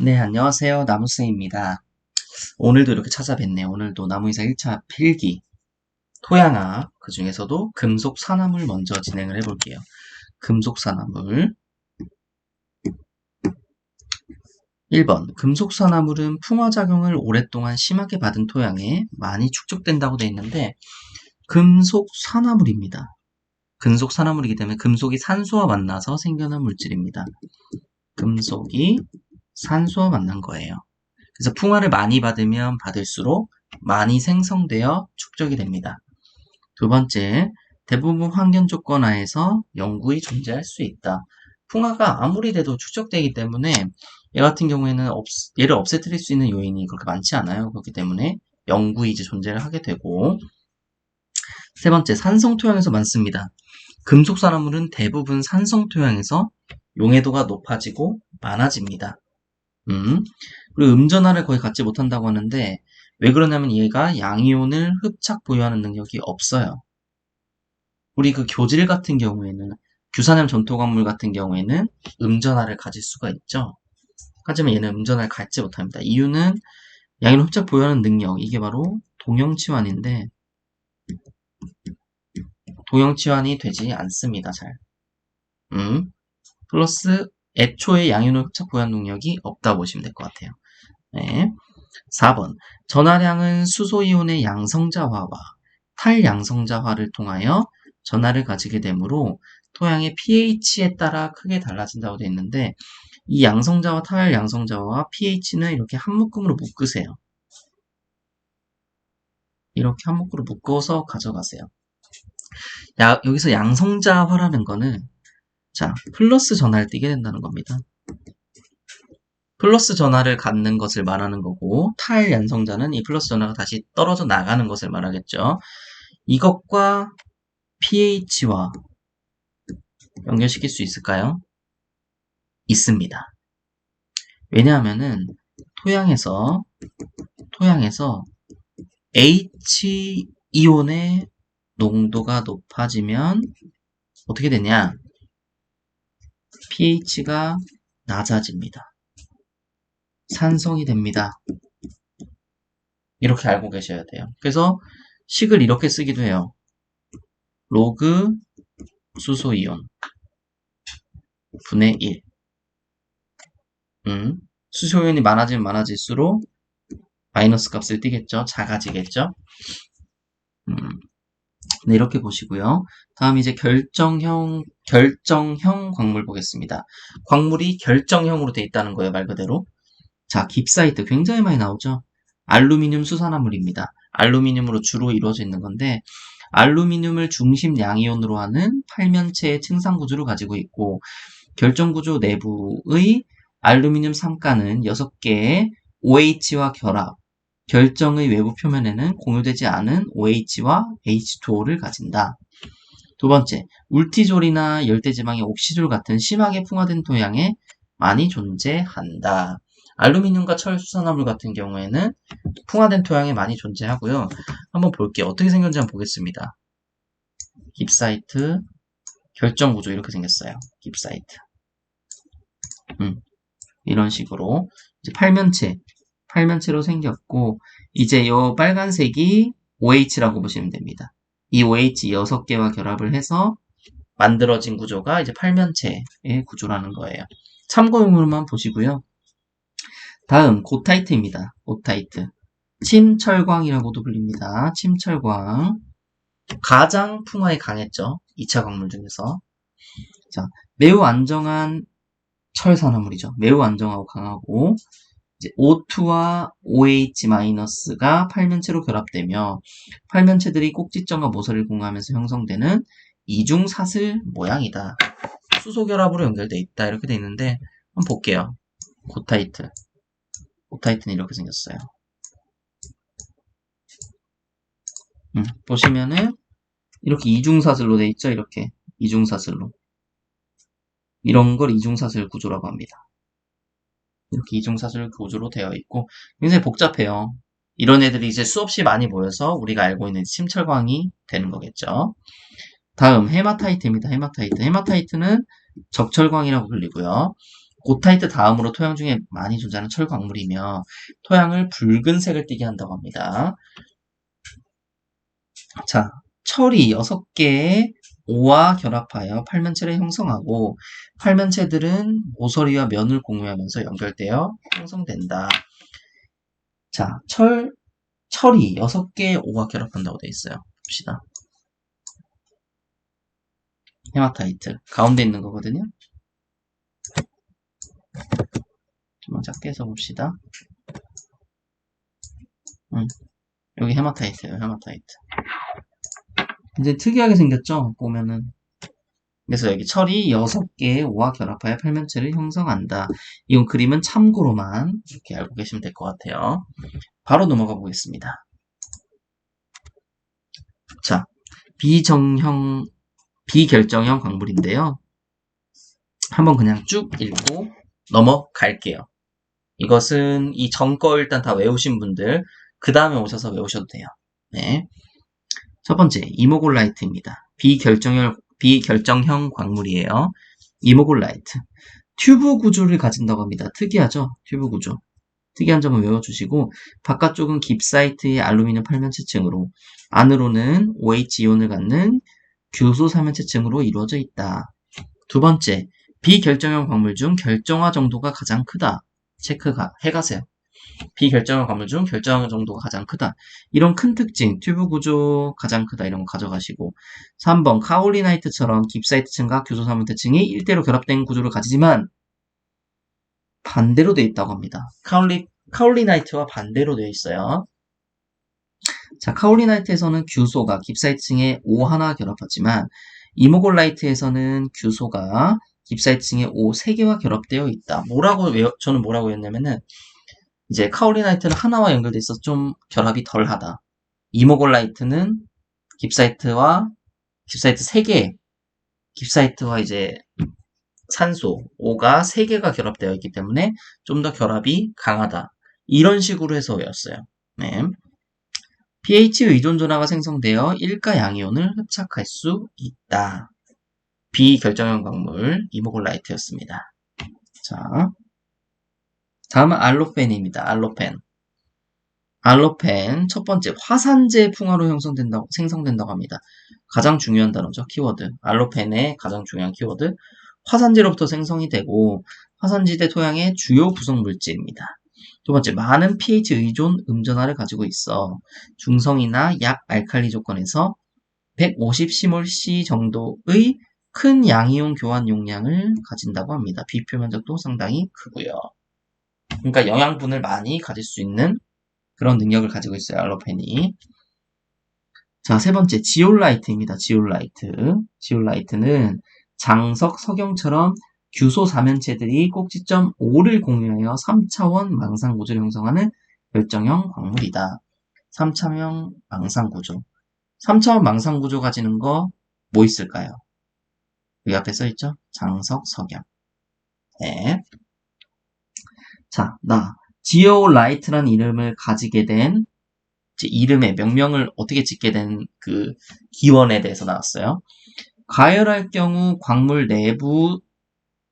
네, 안녕하세요. 나무쌤입니다. 오늘도 이렇게 찾아뵙네요. 오늘도 나무이사 1차 필기, 토양학, 그 중에서도 금속 산화물 먼저 진행을 해볼게요. 금속 산화물. 1번. 금속 산화물은 풍화작용을 오랫동안 심하게 받은 토양에 많이 축적된다고 되어 있는데, 금속 산화물입니다. 금속 산화물이기 때문에 금속이 산소와 만나서 생겨난 물질입니다. 금속이 산소와 만난 거예요. 그래서 풍화를 많이 받으면 받을수록 많이 생성되어 축적이 됩니다. 두 번째, 대부분 환경 조건 하에서 영구히 존재할 수 있다. 풍화가 아무리 돼도 축적되기 때문에 얘 같은 경우에는 얘를 없애뜨릴 수 있는 요인이 그렇게 많지 않아요. 그렇기 때문에 영구히 이제 존재를 하게 되고, 세 번째, 산성 토양에서 많습니다. 금속 산화물은 대부분 산성 토양에서 용해도가 높아지고 많아집니다. 그리고 음전화를 거의 갖지 못한다고 하는데 왜 그러냐면 얘가 양이온을 흡착 보유하는 능력이 없어요. 우리 그 교질 같은 경우에는 규산염 전토광물 같은 경우에는 음전화를 가질 수가 있죠. 하지만 얘는 음전화를 갖지 못합니다. 이유는 양이온 흡착 보유하는 능력, 이게 바로 동형치환인데 동형치환이 되지 않습니다. 잘. 플러스 애초에 양이온을 흡착 보유하는 능력이 없다고 보시면 될 것 같아요. 네. 4번. 전하량은 수소이온의 양성자화와 탈양성자화를 통하여 전하를 가지게 되므로 토양의 pH에 따라 크게 달라진다고 되어 있는데 이 양성자와 탈양성자화와 pH는 이렇게 한 묶음으로 묶으세요. 이렇게 한 묶음으로 묶어서 가져가세요. 여기서 양성자화라는 거는 자 플러스 전하를 띠게 된다는 겁니다. 플러스 전하를 갖는 것을 말하는 거고 탈연성자는 이 플러스 전하가 다시 떨어져 나가는 것을 말하겠죠. 이것과 pH와 연결시킬 수 있을까요? 있습니다. 왜냐하면은 토양에서 H이온의 농도가 높아지면 어떻게 되냐? pH가 낮아집니다. 산성이 됩니다. 이렇게 알고 계셔야 돼요. 그래서 식을 이렇게 쓰기도 해요. 로그 수소이온 분의 1. 수소이온이 많아지면 많아질수록 마이너스 값을 띠겠죠. 작아지겠죠. 네, 이렇게 보시고요. 다음 이제 결정형 광물 보겠습니다. 광물이 결정형으로 되어 있다는 거예요. 말 그대로. 자, 깁사이트 굉장히 많이 나오죠. 알루미늄 수산화물입니다. 알루미늄으로 주로 이루어져 있는 건데 알루미늄을 중심 양이온으로 하는 팔면체의 층상구조를 가지고 있고 결정구조 내부의 알루미늄 삼가는 6개의 OH와 결합, 결정의 외부 표면에는 공유되지 않은 OH와 H2O를 가진다. 두 번째, 울티졸이나 열대지방의 옥시졸 같은 심하게 풍화된 토양에 많이 존재한다. 알루미늄과 철 수산화물 같은 경우에는 풍화된 토양에 많이 존재하고요. 한번 볼게요. 어떻게 생겼는지 한번 보겠습니다. 깁사이트 결정구조 이렇게 생겼어요. 깁사이트. 이런 식으로 이제 팔면체로 생겼고 이제 이 빨간색이 OH라고 보시면 됩니다. 이 OH 6개와 결합을 해서 만들어진 구조가 이제 팔면체의 구조라는 거예요. 참고용으로만 보시고요. 다음 고타이트입니다. 고타이트. 침철광이라고도 불립니다. 침철광. 가장 풍화에 강했죠. 2차 광물 중에서. 자, 매우 안정한 철산화물이죠. 매우 안정하고 강하고 이제 O2와 OH-가 팔면체로 결합되며 팔면체들이 꼭지점과 모서리를 공유하면서 형성되는 이중사슬 모양이다. 수소 결합으로 연결되어 있다. 이렇게 되어 있는데 한번 볼게요. 고타이트. 고타이트는 이렇게 생겼어요. 보시면은 이렇게 이중사슬로 되어 있죠. 이렇게 이중사슬로. 이런 걸 이중사슬 구조라고 합니다. 이렇게 이중사슬 구조로 되어 있고 굉장히 복잡해요. 이런 애들이 이제 수없이 많이 모여서 우리가 알고 있는 침철광이 되는 거겠죠. 다음 헤마타이트입니다. 헤마타이트는 적철광이라고 불리고요. 고타이트 다음으로 토양 중에 많이 존재하는 철광물이며 토양을 붉은색을 띠게 한다고 합니다. 자, 철이 6개의 오와 결합하여 팔면체를 형성하고 팔면체들은 모서리와 면을 공유하면서 연결되어 형성된다. 자, 철이 6개의 오와 결합한다고 되어 있어요. 봅시다. 헤마타이트 가운데 있는 거거든요. 좀 작게 써봅시다. 여기 헤마타이트예요. 헤마타이트. 이제 특이하게 생겼죠? 보면은. 그래서 여기 철이 6개의 오와 결합하여 팔면체를 형성한다. 이건 그림은 참고로만 이렇게 알고 계시면 될 것 같아요. 바로 넘어가 보겠습니다. 자, 비결정형 광물인데요. 한번 그냥 쭉 읽고 넘어갈게요. 이것은 이 전거 일단 다 외우신 분들 그 다음에 오셔서 외우셔도 돼요. 네. 첫 번째 이모골라이트입니다. 비결정형 광물이에요. 이모골라이트. 튜브 구조를 가진다고 합니다. 특이하죠? 튜브 구조. 특이한 점을 외워주시고 바깥쪽은 깁사이트의 알루미늄 팔면체층으로 안으로는 OH 이온을 갖는 규소 삼면체층으로 이루어져 있다. 두 번째, 비결정형 광물 중 결정화 정도가 가장 크다. 해가세요. 비결정형 광물 중 결정화 정도가 가장 크다. 이런 큰 특징, 튜브 구조 가장 크다 이런 거 가져가시고 3번, 카올리나이트처럼 깁사이트층과 규소 삼면체층이 일대로 결합된 구조를 가지지만 반대로 되어 있다고 합니다. 카올리나이트와 반대로 되어 있어요. 자, 카올리나이트에서는 규소가 깁사이트층에 O 하나 결합하지만 이모골라이트에서는 규소가 깁사이트층에 O 3개와 결합되어 있다. 저는 뭐라고 했냐면은 이제 카올리나이트는 하나와 연결돼 있어서 좀 결합이 덜하다. 이모골라이트는 깁사이트 3개, 깁사이트와 이제 산소, O가 3개가 결합되어 있기 때문에 좀 더 결합이 강하다. 이런 식으로 해서 외웠어요. 네. pH 의존 전하가 생성되어 일가 양이온을 흡착할 수 있다. 비결정형 광물 이모골라이트였습니다. 자, 다음은 알로펜입니다. 알로펜 첫 번째 화산재 풍화로 생성된다고 합니다. 가장 중요한 단어죠. 키워드. 알로펜의 가장 중요한 키워드. 화산재로부터 생성이 되고 화산지대 토양의 주요 구성 물질입니다. 두 번째, 많은 pH 의존 음전하를 가지고 있어 중성이나 약 알칼리 조건에서 150cmol 정도의 큰 양이온 교환 용량을 가진다고 합니다. 비표 면적도 상당히 크고요. 그러니까 영양분을 많이 가질 수 있는 그런 능력을 가지고 있어요. 알로펜이. 자, 세 번째, 지올라이트입니다. 지올라이트는 장석, 석영처럼 규소 사면체들이 꼭지점 O를 공유하여 3차원 망상구조를 형성하는 결정형 광물이다. 3차원 망상구조. 3차원 망상구조 가지는 거 뭐 있을까요? 여기 앞에 써있죠? 장석, 석영. 네. 자, 지오라이트라는 이름을 가지게 된 이름의 명명을 어떻게 짓게 된 그 기원에 대해서 나왔어요. 가열할 경우 광물 내부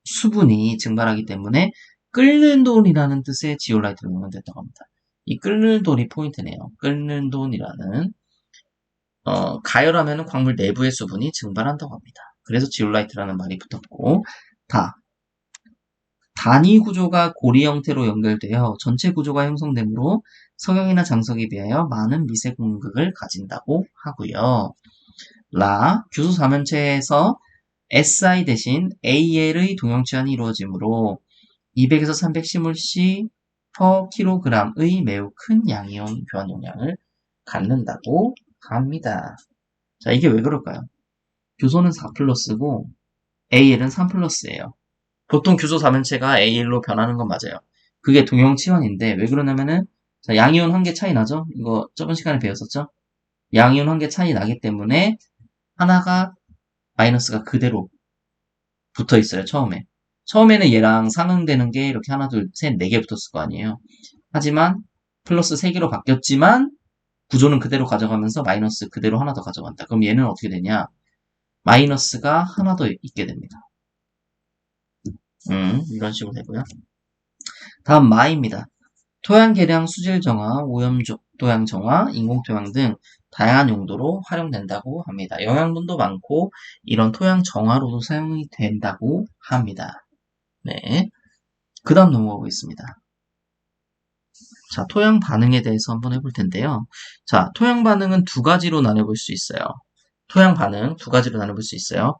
수분이 증발하기 때문에 끓는 돈이라는 뜻의 지올라이트를 응용됐다고 합니다. 이 끓는 돈이 포인트네요. 끓는 돈이라는 가열하면 광물 내부의 수분이 증발한다고 합니다. 그래서 지올라이트라는 말이 붙었고 단위 구조가 고리 형태로 연결되어 전체 구조가 형성되므로 석영이나 장석에 비하여 많은 미세 공극을 가진다고 하고요. 규소 사면체에서 Si 대신 Al의 동형 치환이 이루어지므로 200에서 310mol per kg의 매우 큰 양이온 교환 용량을 갖는다고 합니다. 자, 이게 왜 그럴까요? 규소는 4+고 Al은 3+예요. 보통 규소 사면체가 Al로 변하는 건 맞아요. 그게 동형 치환인데 왜 그러냐면은 자, 양이온 한 개 차이 나죠? 이거 저번 시간에 배웠었죠? 양이온 한 개 차이 나기 때문에 하나가 마이너스가 그대로 붙어 있어요, 처음에. 처음에는 얘랑 상응되는 게 이렇게 하나, 둘, 셋, 네 개 붙었을 거 아니에요. 하지만 플러스 3개로 바뀌었지만 구조는 그대로 가져가면서 마이너스 그대로 하나 더 가져간다. 그럼 얘는 어떻게 되냐? 마이너스가 하나 더 있게 됩니다. 이런 식으로 되고요. 다음 마입니다. 토양 개량, 수질 정화, 오염 토양 정화, 인공 토양 등 다양한 용도로 활용된다고 합니다. 영양분도 많고 이런 토양 정화로도 사용이 된다고 합니다. 네. 그 다음 넘어가 보겠습니다. 자, 토양 반응에 대해서 한번 해볼 텐데요. 자, 토양 반응은 두 가지로 나눠볼 수 있어요. 토양 반응 두 가지로 나눠볼 수 있어요.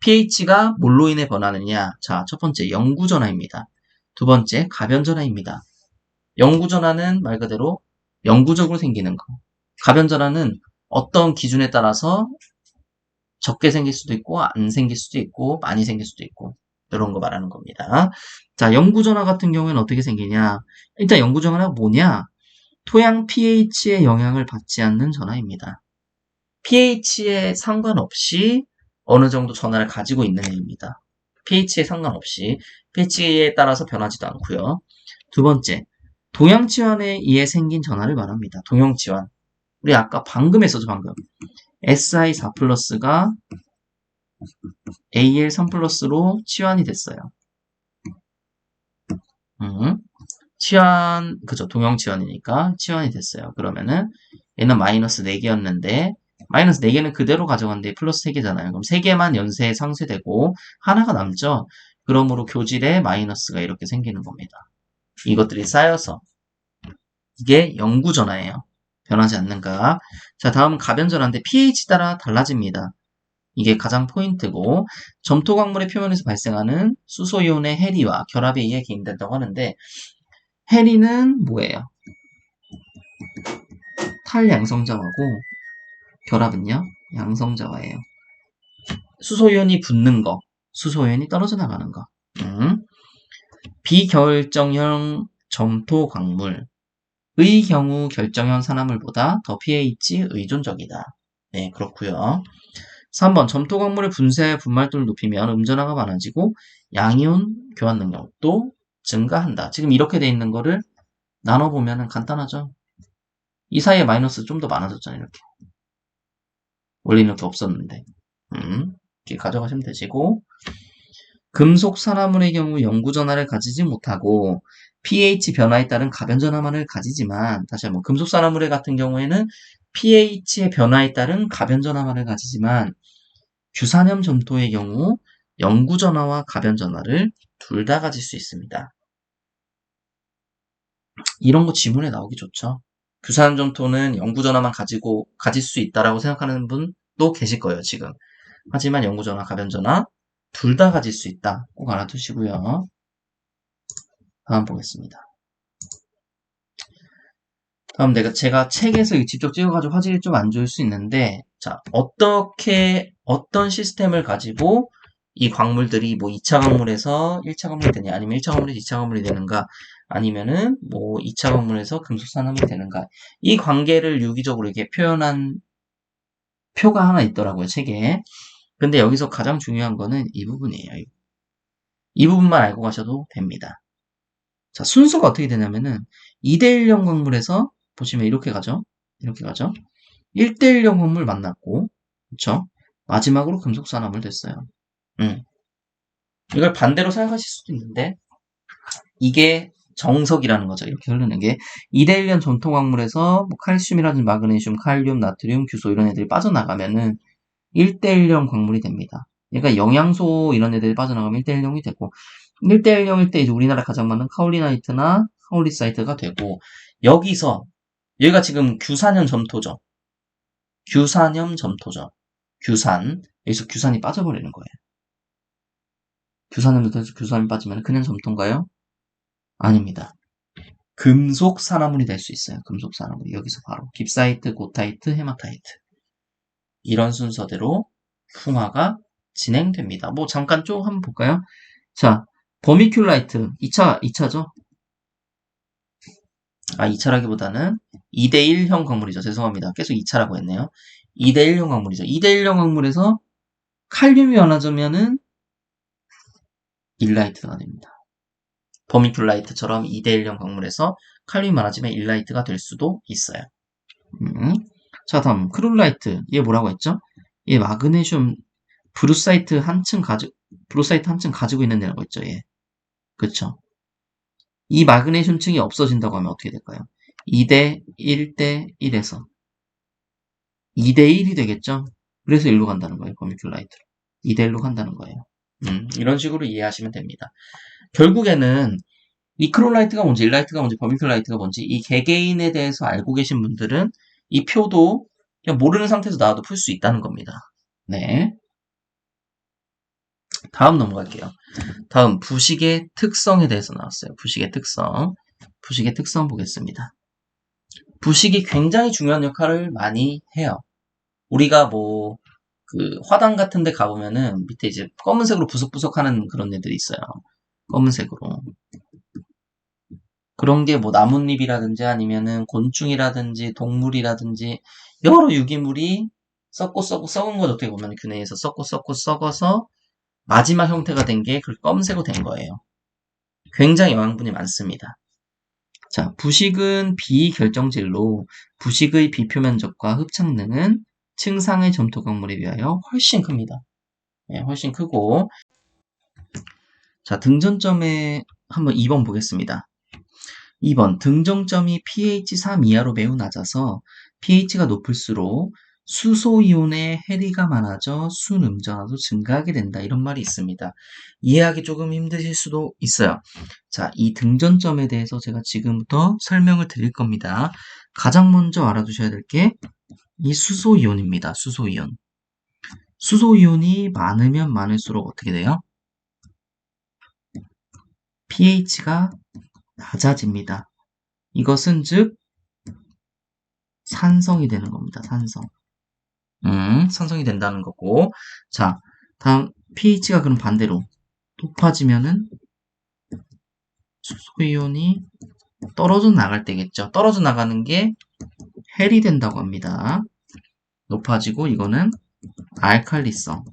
pH가 뭘로 인해 변하느냐? 자, 첫 번째 영구전화입니다. 두 번째 가변전화입니다. 영구전화는 말 그대로 영구적으로 생기는 거. 가변전화는 어떤 기준에 따라서 적게 생길 수도 있고 안 생길 수도 있고 많이 생길 수도 있고 이런 거 말하는 겁니다. 자, 영구전화 같은 경우에는 어떻게 생기냐? 일단 영구전화가 뭐냐? 토양 pH의 영향을 받지 않는 전화입니다. pH에 상관없이 어느 정도 전화를 가지고 있는 애입니다. pH에 상관없이 pH에 따라서 변하지도 않고요. 두 번째, 동형치환에 의해 생긴 전화를 말합니다. 동형치환. 우리 아까 방금 했었죠, 방금. SI4 플러스가 AL3 플러스로 치환이 됐어요. 치환, 그죠. 동형치환이니까 치환이 됐어요. 그러면은 얘는 마이너스 4개였는데 마이너스 4개는 그대로 가져갔는데 플러스 3개잖아요. 그럼 3개만 연쇄에 상쇄되고 하나가 남죠. 그러므로 교질에 마이너스가 이렇게 생기는 겁니다. 이것들이 쌓여서 이게 영구전화예요. 변하지 않는가. 자, 다음은 가변전화인데 pH 따라 달라집니다. 이게 가장 포인트고 점토광물의 표면에서 발생하는 수소이온의 해리와 결합에 의해 개인된다고 하는데 해리는 뭐예요? 탈양성자화고 결합은요? 양성자화예요. 수소이온이 붙는 거, 수소이온이 떨어져 나가는 거. 비결정형 점토광물의 경우 결정형 산화물보다 더 pH 의존적이다. 네, 그렇고요. 3번 점토광물의 분쇄 분말도를 높이면 음전화가 많아지고 양이온 교환 능력도 증가한다. 지금 이렇게 돼 있는 거를 나눠보면 간단하죠. 이 사이에 마이너스 좀 더 많아졌잖아요. 이렇게. 원래는 이렇게 없었는데. 이렇게 가져가시면 되시고 금속 산화물의 경우 영구전화를 가지지 못하고 pH 변화에 따른 가변전화만을 가지지만 다시 한번 금속 산화물 같은 경우에는 pH의 변화에 따른 가변전화만을 가지지만 규산염 점토의 경우 영구전화와 가변전화를 둘 다 가질 수 있습니다. 이런 거 지문에 나오기 좋죠. 규산염 점토는 영구전화만 가질 수 있다라고 생각하는 분도 계실 거예요, 지금. 하지만 영구전화, 가변전화 둘 다 가질 수 있다. 꼭 알아두시고요. 다음 보겠습니다. 다음 제가 책에서 직접 찍어가지고 화질이 좀 안 좋을 수 있는데, 자, 어떤 시스템을 가지고 이 광물들이 뭐 2차 광물에서 1차 광물이 되냐, 아니면 1차 광물에서 2차 광물이 되는가, 아니면은 뭐 2차 광물에서 금속 산화물이 되는가, 이 관계를 유기적으로 이렇게 표현한 표가 하나 있더라고요, 책에. 근데 여기서 가장 중요한 거는 이 부분이에요. 이 부분만 알고 가셔도 됩니다. 자, 순서가 어떻게 되냐면은 2대1형 광물에서 보시면 이렇게 가죠. 이렇게 가죠. 1대1형 광물 만났고, 그쵸? 마지막으로 금속산화물 됐어요. 이걸 반대로 생각하실 수도 있는데 이게 정석이라는 거죠. 이렇게 흐르는 게 2대1형 전통 광물에서 뭐 칼슘이라든지 마그네슘, 칼륨, 나트륨, 규소 이런 애들이 빠져나가면은 1대1형 광물이 됩니다. 그러니까 영양소 이런 애들이 빠져나가면 1대1형이 되고 1대1형일 때 이제 우리나라 가장 많은 카올리나이트나 카올리사이트가 되고 여기가 지금 규산염 점토죠. 규산염 점토죠. 여기서 규산이 빠져버리는 거예요. 규산염 점토에서 규산이 빠지면 그냥 점토인가요? 아닙니다. 금속 산화물이 될 수 있어요. 금속 산화물이 여기서 바로 깁사이트, 고타이트, 헤마타이트 이런 순서대로 풍화가 진행됩니다. 뭐 잠깐 좀 한번 볼까요? 자, 버미큘라이트 2차죠? 2차라기보다는 2대1형 광물이죠. 죄송합니다. 계속 2차라고 했네요. 2대1형 광물이죠. 2대1형 광물에서 칼륨이 많아지면은 일라이트가 됩니다. 버미큘라이트처럼 2대1형 광물에서 칼륨이 많아지면 일라이트가 될 수도 있어요. 자, 다음 크롤라이트. 얘 뭐라고 했죠? 얘 마그네슘 브루사이트 한 층 가지고 있는 데라고 했죠, 얘. 그쵸? 이 마그네슘층이 없어진다고 하면 어떻게 될까요? 2대 1대 1에서 2대 1이 되겠죠? 그래서 일로 간다는 거예요, 버미큘라이트로. 2대 1로 간다는 거예요. 이런 식으로 이해하시면 됩니다. 결국에는 니크롤라이트가 뭔지, 일라이트가 뭔지, 버미큘라이트가 뭔지 이 개개인에 대해서 알고 계신 분들은 이 표도 그냥 모르는 상태에서 나와도 풀 수 있다는 겁니다. 네. 다음 넘어갈게요. 다음 부식의 특성에 대해서 나왔어요. 부식의 특성. 부식의 특성 보겠습니다. 부식이 굉장히 중요한 역할을 많이 해요. 우리가 뭐 그 화단 같은 데 가보면은 밑에 이제 검은색으로 부석부석 하는 그런 애들이 있어요. 검은색으로. 그런 게 뭐 나뭇잎이라든지 아니면은 곤충이라든지 동물이라든지 여러 유기물이 썩은 것 어떻게 보면 균해에서 썩어서 마지막 형태가 된 게 그렇게 검은색으로 된 거예요. 굉장히 영양분이 많습니다. 자, 부식은 비결정질로 부식의 비표면적과 흡착능은 층상의 점토광물에 비하여 훨씬 큽니다. 네, 훨씬 크고. 자, 등전점에 한번 2번 보겠습니다. 2번 등정점이 pH 3 이하로 매우 낮아서 pH가 높을수록 수소이온의 해리가 많아져 순음전화도 증가하게 된다. 이런 말이 있습니다. 이해하기 조금 힘드실 수도 있어요. 자, 이 등전점에 대해서 제가 지금부터 설명을 드릴 겁니다. 가장 먼저 알아두셔야 될 게 이 수소이온입니다. 수소이온. 수소이온이 많으면 많을수록 어떻게 돼요? pH가 낮아집니다. 이것은 즉 산성이 되는 겁니다. 산성이 된다는 거고. 자, 다음 pH가 그럼 반대로 높아지면은 수소이온이 떨어져 나갈 때겠죠. 떨어져 나가는 게 헬이 된다고 합니다. 높아지고 이거는 알칼리성.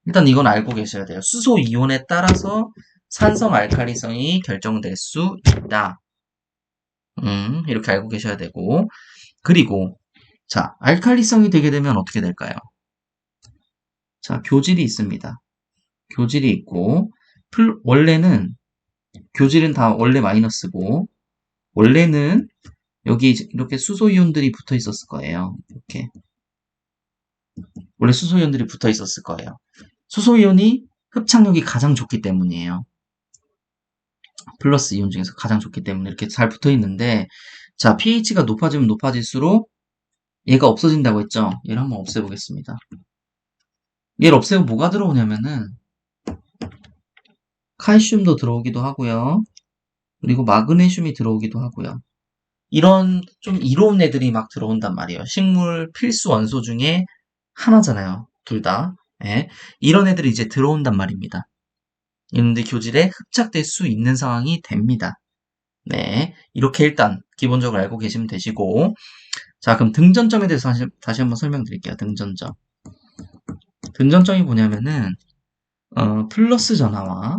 일단 이건 알고 계셔야 돼요. 수소이온에 따라서 산성 알칼리성이 결정될 수 있다. 이렇게 알고 계셔야 되고. 그리고 자, 알칼리성이 되게 되면 어떻게 될까요? 자, 교질이 있습니다. 교질이 있고 원래는 교질은 다 원래 마이너스고 원래는 여기 이렇게 수소이온들이 붙어 있었을 거예요. 이렇게 원래 수소이온들이 붙어 있었을 거예요. 수소이온이 흡착력이 가장 좋기 때문이에요. 플러스 이온 중에서 가장 좋기 때문에 이렇게 잘 붙어 있는데 자, pH가 높아지면 높아질수록 얘가 없어진다고 했죠. 얘를 한번 없애보겠습니다. 얘를 없애고 뭐가 들어오냐면은 칼슘도 들어오기도 하고요. 그리고 마그네슘이 들어오기도 하고요. 이런 좀 이로운 애들이 막 들어온단 말이에요. 식물 필수 원소 중에 하나잖아요. 둘 다. 예. 이런 애들이 이제 들어온단 말입니다. 이런데 교질에 흡착될 수 있는 상황이 됩니다. 네. 이렇게 일단 기본적으로 알고 계시면 되시고. 자, 그럼 등전점에 대해서 다시 한번 설명드릴게요. 등전점. 등전점이 뭐냐면은, 플러스 전화와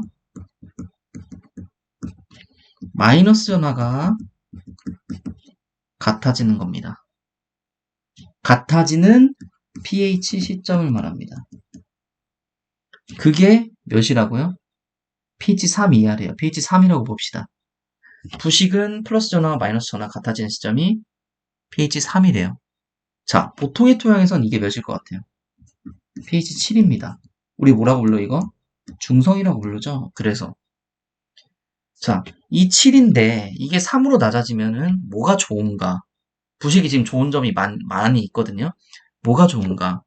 마이너스 전화가 같아지는 겁니다. 같아지는 pH 시점을 말합니다. 그게 몇이라고요? pH 3 이하래요. pH 3이라고 봅시다. 부식은 플러스 전화와 마이너스 전화 같아지는 시점이 pH 3이래요. 자, 보통의 토양에선 이게 몇일 것 같아요? pH 7입니다. 우리 뭐라고 불러 이거? 중성이라고 부르죠? 그래서 자, 이 7인데 이게 3으로 낮아지면은 뭐가 좋은가? 부식이 지금 좋은 점이 많이 있거든요. 뭐가 좋은가?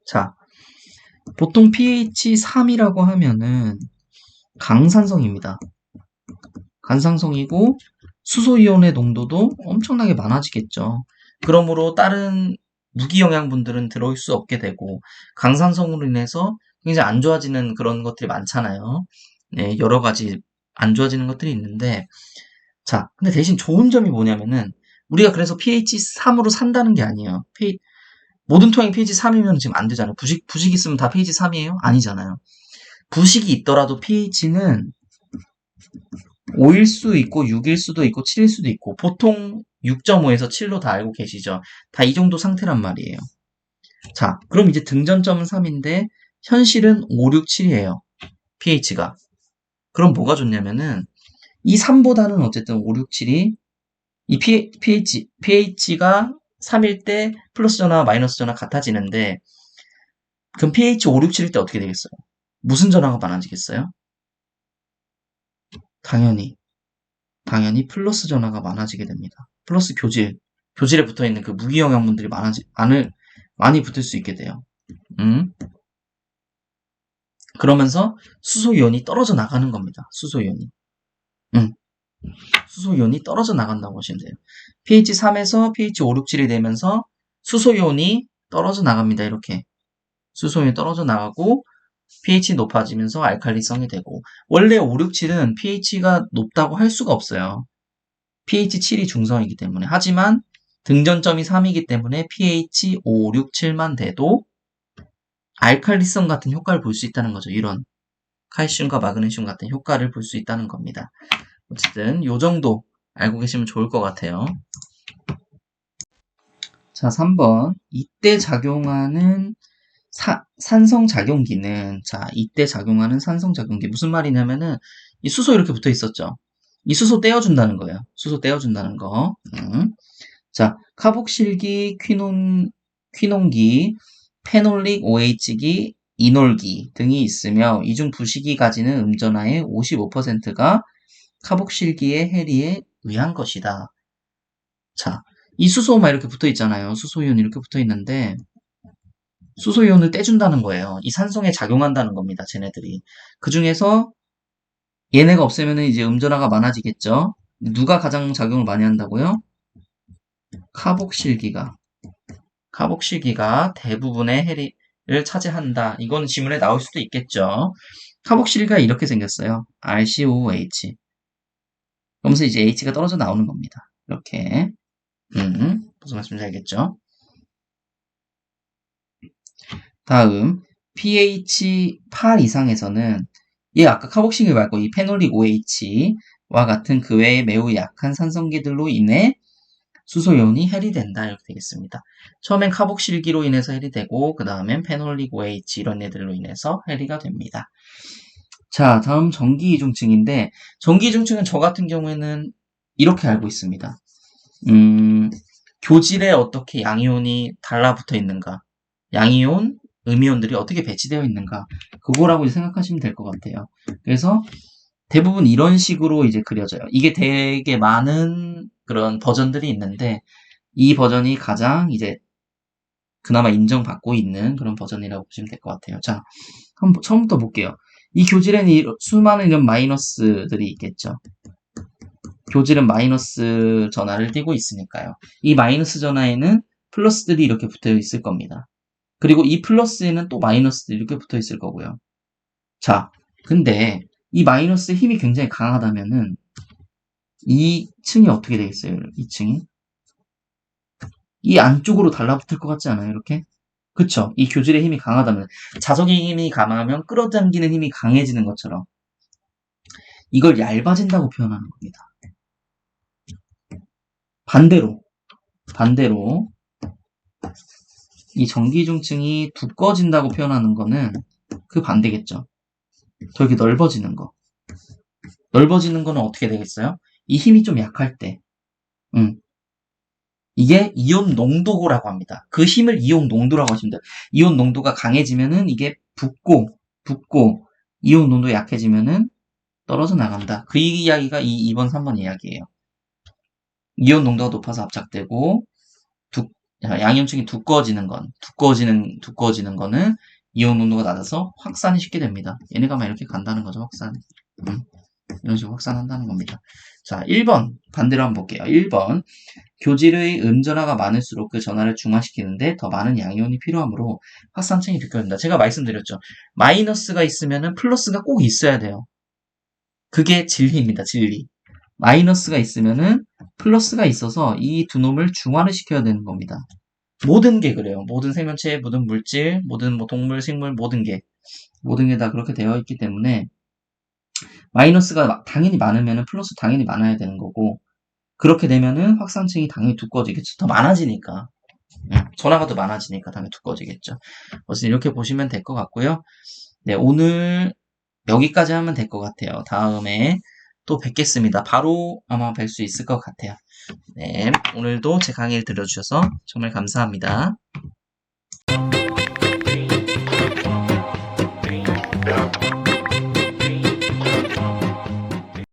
자, 보통 pH 3이라고 하면은 강산성입니다. 간상성이고 수소이온의 농도도 엄청나게 많아지겠죠. 그러므로 다른 무기영양분들은 들어올 수 없게 되고 강산성으로 인해서 굉장히 안 좋아지는 그런 것들이 많잖아요. 네, 여러 가지 안 좋아지는 것들이 있는데 자, 근데 대신 좋은 점이 뭐냐면은 우리가 그래서 pH 3으로 산다는 게 아니에요. 모든 토양이 pH 3이면 지금 안 되잖아요. 부식 있으면 다 pH 3이에요? 아니잖아요. 부식이 있더라도 pH는 5일 수 있고 6일 수도 있고 7일 수도 있고 보통 6.5에서 7로 다 알고 계시죠? 다 이 정도 상태란 말이에요. 자, 그럼 이제 등전점은 3인데 현실은 5, 6, 7이에요. pH가. 그럼 뭐가 좋냐면은 이 3보다는 어쨌든 5, 6, 7이 이 pH가 3일 때 플러스 전화와 마이너스 전화 같아지는데 그럼 pH 5, 6, 7일 때 어떻게 되겠어요? 무슨 전화가 많아지겠어요? 당연히 플러스 전화가 많아지게 됩니다. 플러스 교질에 붙어 있는 그 무기영양분들이 많이 붙을 수 있게 돼요. 음. 그러면서 수소이온이 떨어져 나가는 겁니다. 수소이온이. 음. 수소이온이 떨어져 나간다고 보시면 돼요. pH 3에서 pH 5, 6, 7이 되면서 수소이온이 떨어져 나갑니다. 이렇게. 수소이온이 떨어져 나가고 pH 높아지면서 알칼리성이 되고 원래 5, 6, 7은 pH가 높다고 할 수가 없어요. pH 7이 중성이기 때문에. 하지만 등전점이 3이기 때문에 pH 5, 6, 7만 돼도 알칼리성 같은 효과를 볼 수 있다는 거죠. 이런 칼슘과 마그네슘 같은 효과를 볼 수 있다는 겁니다. 어쨌든 요 정도 알고 계시면 좋을 것 같아요. 자, 3번. 이때 작용하는 산성작용기는, 자, 이때 작용하는 산성작용기. 무슨 말이냐면은, 이 수소 이렇게 붙어 있었죠? 이 수소 떼어준다는 거예요. 수소 떼어준다는 거. 자, 카복실기, 퀴논기, 페놀릭 OH기, 이놀기 등이 있으며, 이중 부식이 가지는 음전하의 55%가 카복실기의 해리에 의한 것이다. 자, 이 수소만 이렇게 붙어 있잖아요. 수소이온 이렇게 붙어 있는데, 수소이온을 떼준다는 거예요. 이 산성에 작용한다는 겁니다. 쟤네들이. 그 중에서 얘네가 없으면 이제 음전화가 많아지겠죠. 누가 가장 작용을 많이 한다고요? 카복실기가. 카복실기가 대부분의 해리를 차지한다. 이건 지문에 나올 수도 있겠죠. 카복실기가 이렇게 생겼어요. RCOH. 그러면서 이제 H가 떨어져 나오는 겁니다. 이렇게. 무슨 말씀인지 알겠죠? 다음 pH 8 이상에서는 얘 아까 카복실기 말고 이 페놀릭 OH와 같은 그 외에 매우 약한 산성기들로 인해 수소이온이 해리된다 이렇게 되겠습니다. 처음엔 카복실기로 인해서 해리되고 그 다음엔 페놀릭 OH 이런 애들로 인해서 해리가 됩니다. 자, 다음 전기이중증인데 전기이중증은 저 같은 경우에는 이렇게 알고 있습니다. 교질에 어떻게 양이온이 달라붙어 있는가, 양이온, 음이온들이 어떻게 배치되어 있는가, 그거라고 생각하시면 될 것 같아요. 그래서 대부분 이런 식으로 이제 그려져요. 이게 되게 많은 그런 버전들이 있는데 이 버전이 가장 이제 그나마 인정받고 있는 그런 버전이라고 보시면 될 것 같아요. 자, 한번 처음부터 볼게요. 이 교질에는 수많은 이런 마이너스들이 있겠죠. 교질은 마이너스 전하를 띠고 있으니까요. 이 마이너스 전하에는 플러스들이 이렇게 붙어 있을 겁니다. 그리고 이 플러스에는 또 마이너스들이 이렇게 붙어 있을 거고요. 자, 근데 이 마이너스 힘이 굉장히 강하다면은 이 층이 어떻게 되겠어요? 이 층이? 이 안쪽으로 달라붙을 것 같지 않아요? 이렇게? 그쵸? 이 교질의 힘이 강하다면, 자석의 힘이 강하면 끌어당기는 힘이 강해지는 것처럼 이걸 얇아진다고 표현하는 겁니다. 반대로 이 전기중층이 두꺼워진다고 표현하는 거는 그 반대겠죠. 더 이렇게 넓어지는 거. 넓어지는 거는 어떻게 되겠어요? 이 힘이 좀 약할 때. 이게 이온 농도라고 합니다. 그 힘을 이온 농도라고 하시면 돼요. 이온 농도가 강해지면은 이게 붓고 이온 농도 약해지면은 떨어져 나간다. 그 이야기가 2번, 3번 이야기예요. 이온 농도가 높아서 압착되고 양이온층이 두꺼워지는 거는 이온 농도가 낮아서 확산이 쉽게 됩니다. 얘네가 막 이렇게 간다는 거죠, 확산. 이런 식으로 확산한다는 겁니다. 자, 1번 반대로 한번 볼게요. 1번 교질의 음전하가 많을수록 그 전하를 중화시키는데 더 많은 양이온이 필요하므로 확산층이 느껴진다. 제가 말씀드렸죠. 마이너스가 있으면은 플러스가 꼭 있어야 돼요. 그게 진리입니다. 진리. 마이너스가 있으면은 플러스가 있어서 이 두 놈을 중화를 시켜야 되는 겁니다. 모든 게 그래요. 모든 생명체, 모든 물질, 모든 뭐 동물, 식물, 모든 게 다 그렇게 되어 있기 때문에 마이너스가 당연히 많으면은 플러스 당연히 많아야 되는 거고 그렇게 되면은 확산층이 당연히 두꺼워지겠죠. 더 많아지니까. 전화가 더 많아지니까 당연히 두꺼워지겠죠. 어쨌든 이렇게 보시면 될 것 같고요. 네, 오늘 여기까지 하면 될 것 같아요. 다음에 또 뵙겠습니다. 바로 아마 뵐 수 있을 것 같아요. 네, 오늘도 제 강의를 들어주셔서 정말 감사합니다.